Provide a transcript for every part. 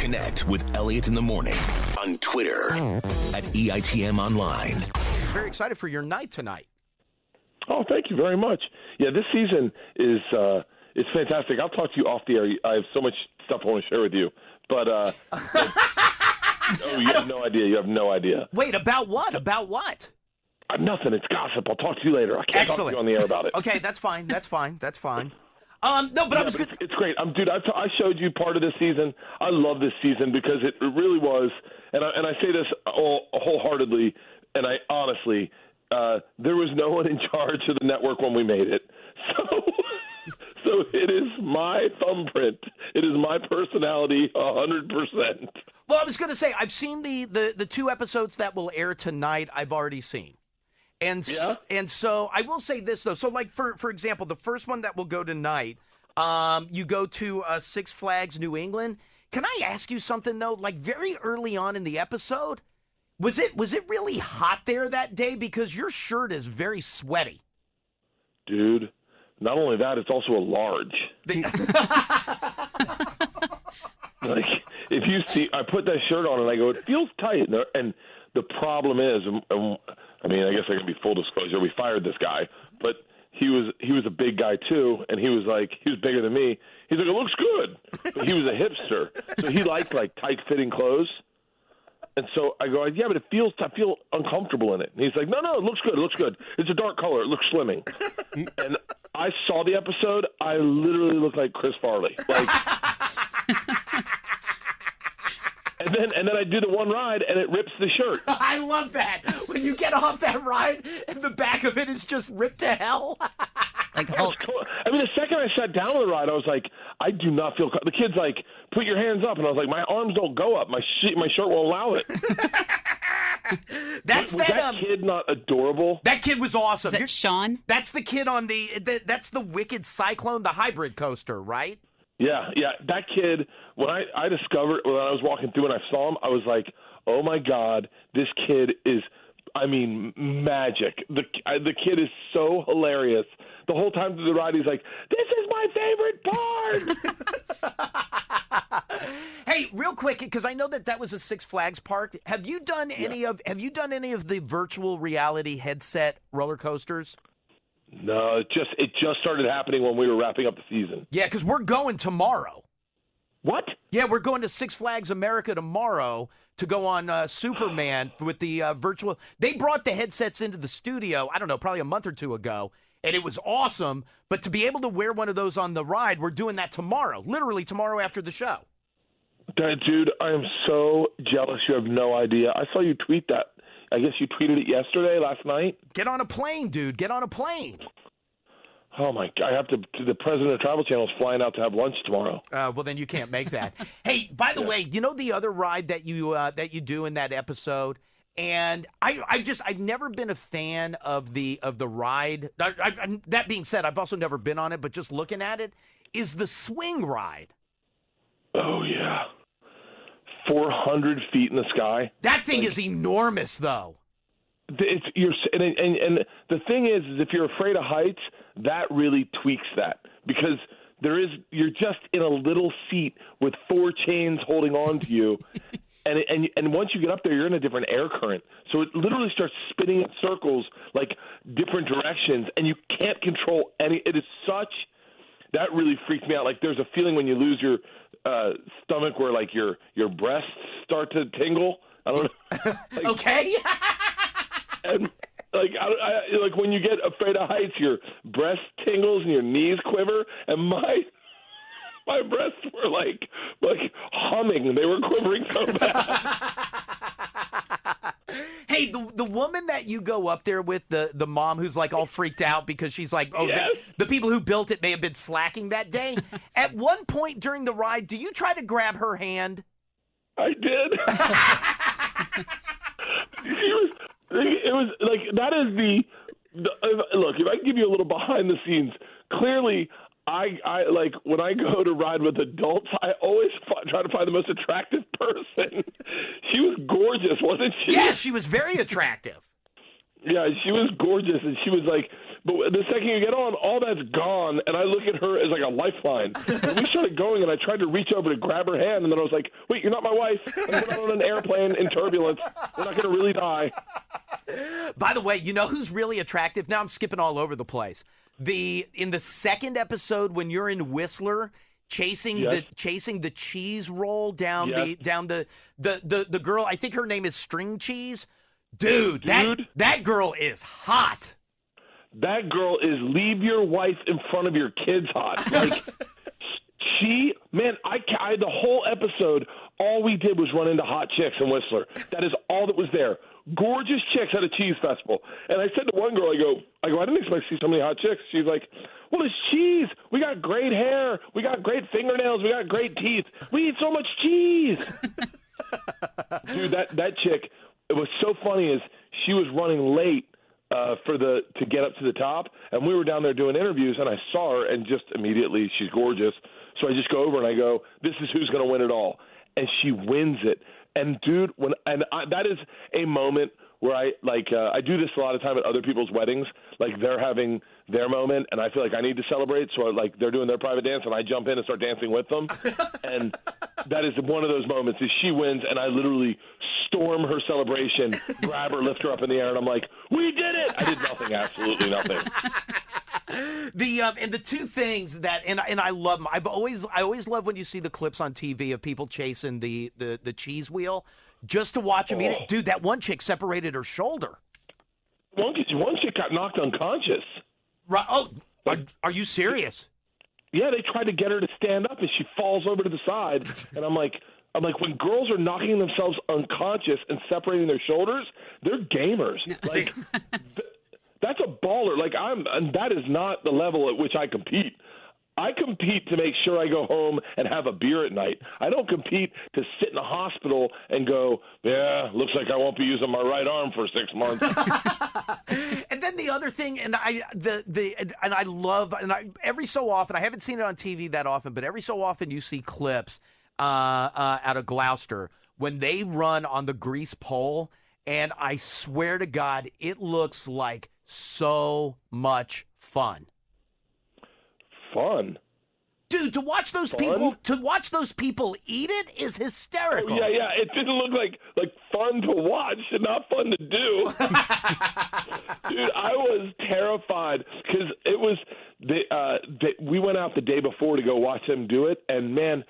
Connect with Elliot in the Morning on Twitter at EITM Online. Very excited for your night tonight. Oh, thank you very much. Yeah, this season is fantastic. I'll talk to you off the air. I have so much stuff I want to share with you. But oh, you have no idea. You have no idea. Wait, about what? About what? Nothing. It's gossip. I'll talk to you later. I can't talk to you on the air about it. Okay, that's fine. That's fine. No, but I was good. It's great. Dude, I showed you part of this season. I love this season because it really was, and I say this wholeheartedly, and I honestly, there was no one in charge of the network when we made it. So it is my thumbprint. It is my personality 100%. Well, I was going to say, I've seen the 2 episodes that will air tonight. I've already seen. And so I will say this, though. So, like, for example, the first one that will go tonight, you go to Six Flags New England. Can I ask you something, though? Like, very early on in the episode, was it really hot there that day? Because your shirt is very sweaty. Dude, not only that, it's also a large. Like, if you see, I put that shirt on and I go, it feels tight. And the problem is, I mean, I guess I can be full disclosure. We fired this guy, but he was a big guy too, and he was bigger than me. He's like, it looks good, but he was a hipster, so he liked like tight fitting clothes. And so I go, yeah, but I feel uncomfortable in it. And he's like, no, it looks good. It's a dark color. It looks slimming. And I saw the episode. I literally look like Chris Farley. Like, and then I do the one ride, and it rips the shirt. I love that. When you get off that ride, and the back of it is just ripped to hell. Like Hulk. I mean, the second I sat down on the ride, I was like, I do not feel – the kid's like, put your hands up. And I was like, my arms don't go up. My shirt won't allow it. Was that kid not adorable? That kid was awesome. Is that Sean? That's the kid on that's the Wicked Cyclone, the hybrid coaster, right? Yeah. That kid, when I discovered – when I was walking through and I saw him, I was like, oh, my God, this kid is – I mean, magic. The kid is so hilarious. The whole time through the ride, he's like, "This is my favorite part." Hey, real quick, because I know that was a Six Flags park. Have you done any of the virtual reality headset roller coasters? No, it just started happening when we were wrapping up the season. Yeah, because we're going tomorrow. What? Yeah, we're going to Six Flags America tomorrow to go on Superman with the virtual. They brought the headsets into the studio, I don't know, probably a month or two ago, and it was awesome. But to be able to wear one of those on the ride, we're doing that tomorrow, literally tomorrow after the show. Dude, I am so jealous. You have no idea. I saw you tweet that. I guess you tweeted it yesterday, last night. Get on a plane, dude. Get on a plane. Oh, my God. I have to – the president of Travel Channel is flying out to have lunch tomorrow. Well, then you can't make that. Hey, by the way, you know the other ride that you do in that episode? And I've never been a fan of the ride. That being said, I've also never been on it, but just looking at it, is the swing ride. Oh, yeah. 400 feet in the sky. That thing is enormous, though. And the thing is if you're afraid of heights, that really tweaks that because you're just in a little seat with 4 chains holding on to you, and once you get up there, you're in a different air current, so it literally starts spinning in circles like different directions, and you can't control any. It is such that really freaked me out. Like there's a feeling when you lose your stomach where like your breasts start to tingle. I don't know. Like, okay. And like when you get afraid of heights, your breast tingles and your knees quiver, and my breasts were like humming. They were quivering so bad. Hey, the woman that you go up there with, the mom who's like all freaked out because she's like, oh, yes. the people who built it may have been slacking that day. At one point during the ride, do you try to grab her hand? I did. It was like that is look. If I can give you a little behind the scenes, clearly, I like when I go to ride with adults, I always try to find the most attractive person. She was gorgeous, wasn't she? Yes, she was very attractive. Yeah, she was gorgeous, and she was like But the second you get on, all that's gone, and I look at her as like a lifeline. And we started going, and I tried to reach over to grab her hand, and then I was like, wait, you're not my wife. I'm not on an airplane in turbulence. We're not going to really die. By the way, you know who's really attractive? Now I'm skipping all over the place. In the second episode when you're in Whistler chasing the cheese roll down the girl, I think her name is String Cheese. Dude, that girl is hot. That girl is leave your wife in front of your kids hot. Like, I the whole episode, all we did was run into hot chicks in Whistler. That is all that was there. Gorgeous chicks at a cheese festival. And I said to one girl, I go, I didn't expect to see so many hot chicks. She's like, well, it's cheese. We got great hair. We got great fingernails. We got great teeth. We eat so much cheese. Dude, that chick, it was so funny is she was running late to get up to the top, and we were down there doing interviews, and I saw her, and just immediately, she's gorgeous. So I just go over and I go, this is who's going to win it all. And she wins it. And dude, that is a moment where I do this a lot of time at other people's weddings. Like they're having their moment, and I feel like I need to celebrate. So like they're doing their private dance, and I jump in and start dancing with them. And that is one of those moments. Is she wins, and I literally storm her celebration, grab her, lift her up in the air, and I'm like, "We did it!" I did nothing, absolutely nothing. And the two things that and I love them. I always love when you see the clips on TV of people chasing the cheese wheel just to watch them eat it. Dude, that one chick separated her shoulder. One chick got knocked unconscious. Right? Oh, are you serious? Yeah, they tried to get her to stand up, and she falls over to the side. And I'm like, when girls are knocking themselves unconscious and separating their shoulders, they're gamers. Like. That's a baller. And that is not the level at which I compete. I compete to make sure I go home and have a beer at night. I don't compete to sit in a hospital and go, yeah, looks like I won't be using my right arm for 6 months. And then the other thing, every so often, I haven't seen it on TV that often, but every so often you see clips out of Gloucester when they run on the grease pole, and I swear to God, it looks like so much fun. Fun? Dude, to watch those people eat it is hysterical. Oh, yeah. It didn't look like fun to watch and not fun to do. Dude, I was terrified because it was we went out the day before to go watch them do it, and man,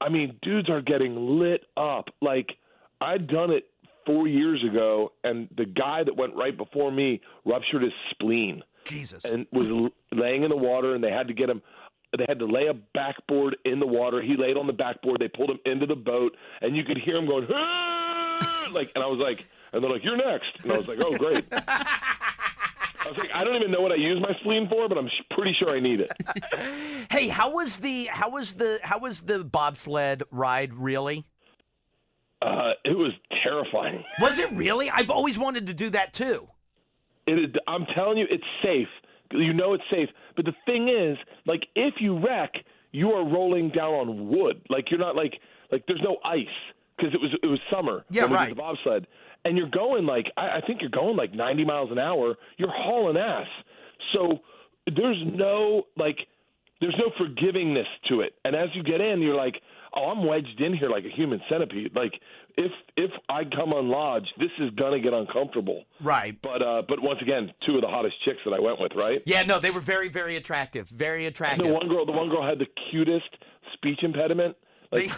I mean, dudes are getting lit up. Like, I'd done it 4 years ago, and the guy that went right before me ruptured his spleen. Jesus. And was laying in the water, and they had to get him. They had to lay a backboard in the water. He laid on the backboard. They pulled him into the boat, and you could hear him going, like, and I was like, and they're like, you're next. And I was like, oh, great. I was like, I don't even know what I use my spleen for, but I'm pretty sure I need it. Hey, how was the bobsled ride really? It was terrifying. Was it really? I've always wanted to do that too. I'm telling you, it's safe. You know it's safe. But the thing is, like, if you wreck, you are rolling down on wood. Like, you're not like there's no ice because it was summer. Yeah, when we right. did the bobsled, and you're going I think you're going like 90 miles an hour. You're hauling ass. So there's no forgivingness to it. And as you get in, you're like, oh, I'm wedged in here like a human centipede. Like, if I come unlodged, this is gonna get uncomfortable. Right. But once again, two of the hottest chicks that I went with, right? Yeah, no, they were very, very attractive. Very attractive. And the one girl had the cutest speech impediment. Like,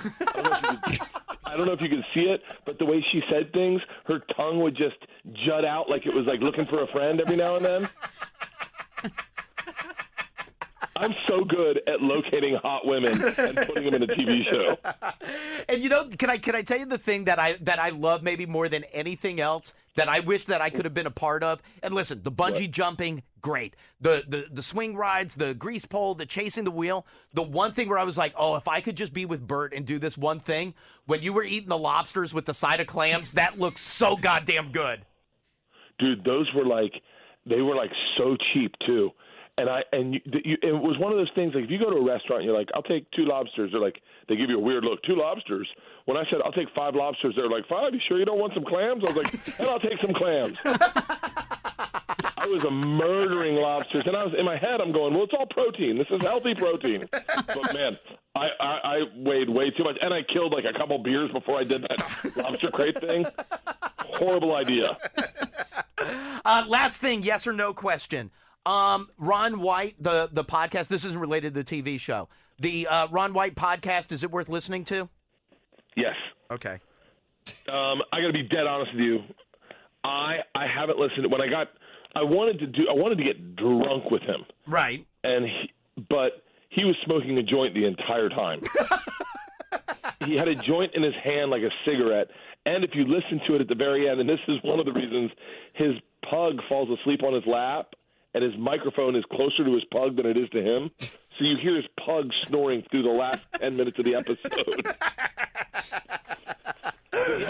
I don't know if you could see it, but the way she said things, her tongue would just jut out like it was like looking for a friend every now and then. I'm so good at locating hot women and putting them in a TV show. And can I tell you the thing that I love maybe more than anything else that I wish that I could have been a part of? And listen, the bungee jumping, great. The swing rides, the grease pole, the chasing the wheel. The one thing where I was like, oh, if I could just be with Bert and do this one thing, when you were eating the lobsters with the side of clams, that looks so goddamn good. Dude, those were they were so cheap too. And it was one of those things, like, if you go to a restaurant and you're like, I'll take 2 lobsters, they're like, they give you a weird look, 2 lobsters. When I said, I'll take 5 lobsters, they're like, 5? You sure you don't want some clams? I was like, and I'll take some clams. I was murdering lobsters, and I was in my head. I'm going, well, it's all protein. This is healthy protein. But man, I weighed way too much, and I killed like a couple beers before I did that lobster crate thing. Horrible idea. Last thing, yes or no question. Ron White, the podcast. This isn't related to the TV show. The Ron White podcast. Is it worth listening to? Yes. Okay. I got to be dead honest with you. I haven't listened. When I wanted to get drunk with him. Right. But he was smoking a joint the entire time. He had a joint in his hand like a cigarette. And if you listen to it at the very end, and this is one of the reasons, his pug falls asleep on his lap, and his microphone is closer to his pug than it is to him. So you hear his pug snoring through the last 10 minutes of the episode.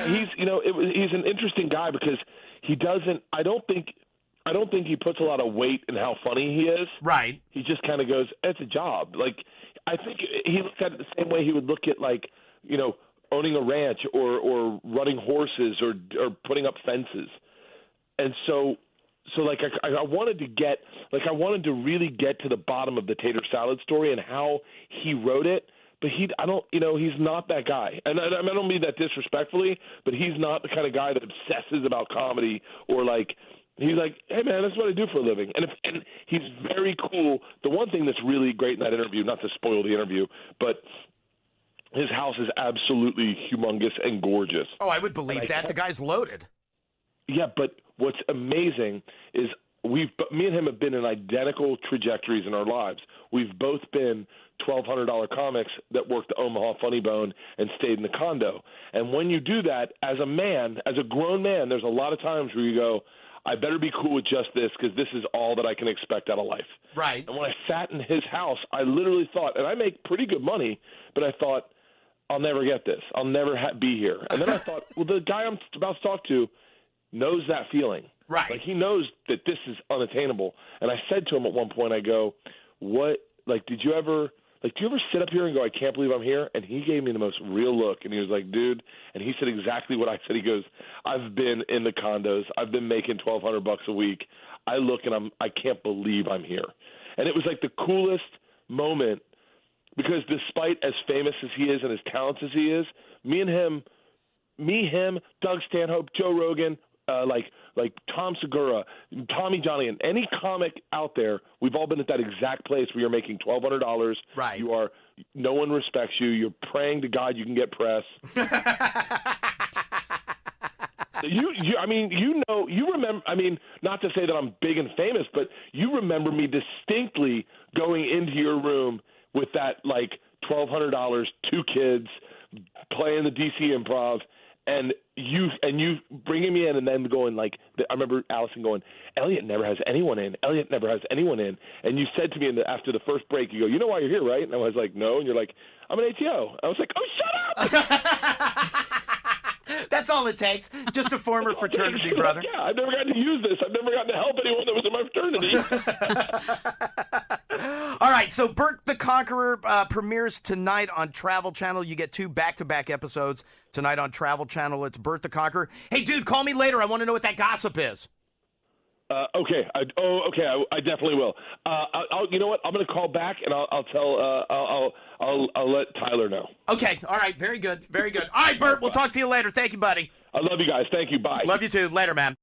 He's an interesting guy because he doesn't. I don't think he puts a lot of weight in how funny he is. Right. He just kind of goes, "It's a job." Like I think he looks at it the same way he would look at owning a ranch or running horses or putting up fences. And so I wanted to really get to the bottom of the tater salad story and how he wrote it. But he's not that guy. And I don't mean that disrespectfully, but he's not the kind of guy that obsesses about comedy or he's like, hey man, that's what I do for a living. And he's very cool. The one thing that's really great in that interview, not to spoil the interview, but his house is absolutely humongous and gorgeous. Oh, I would believe that. The guy's loaded. Yeah, but what's amazing is me and him have been in identical trajectories in our lives. We've both been $1,200 comics that worked the Omaha Funny Bone and stayed in the condo. And when you do that, as a grown man, there's a lot of times where you go, I better be cool with just this because this is all that I can expect out of life. Right. And when I sat in his house, I literally thought, and I make pretty good money, but I thought, I'll never get this. I'll never be here. And then I thought, well, the guy I'm about to talk to knows that feeling. Right. Like he knows that this is unattainable. And I said to him at one point, I go, what, do you ever sit up here and go, I can't believe I'm here? And he gave me the most real look. And he was like, dude, and he said exactly what I said. He goes, I've been in the condos. I've been making $1,200 a week. I look and I can't believe I'm here. And it was like the coolest moment because despite as famous as he is and as talented as he is, me, him, Doug Stanhope, Joe Rogan, like Tom Segura, Tommy Johnny, and any comic out there, we've all been at that exact place where you're making $1,200. Right. No one respects you. You're praying to God you can get press. You remember, not to say that I'm big and famous, but you remember me distinctly going into your room with that, $1,200, 2 kids, playing the DC Improv, and you bringing me in and then going I remember Allison going, Elliot never has anyone in. Elliot never has anyone in. And you said to me after the first break, you go, you know why you're here, right? And I was like, no. And you're like, I'm an ATO. I was like, oh, shut up. That's all it takes. Just a former fraternity brother. Yeah, I've never gotten to use this. I've never gotten to help anyone that was in my fraternity. All right, so Bert the Conqueror premieres tonight on Travel Channel. You get 2 back-to-back episodes tonight on Travel Channel. It's Bert the Conqueror. Hey, dude, call me later. I want to know what that gossip is. Okay. I definitely will. You know what? I'm going to call back and I'll tell. I'll let Tyler know. Okay. All right. Very good. Very good. All right, Bert. We'll talk to you later. Thank you, buddy. I love you guys. Thank you. Bye. Love you too. Later, man.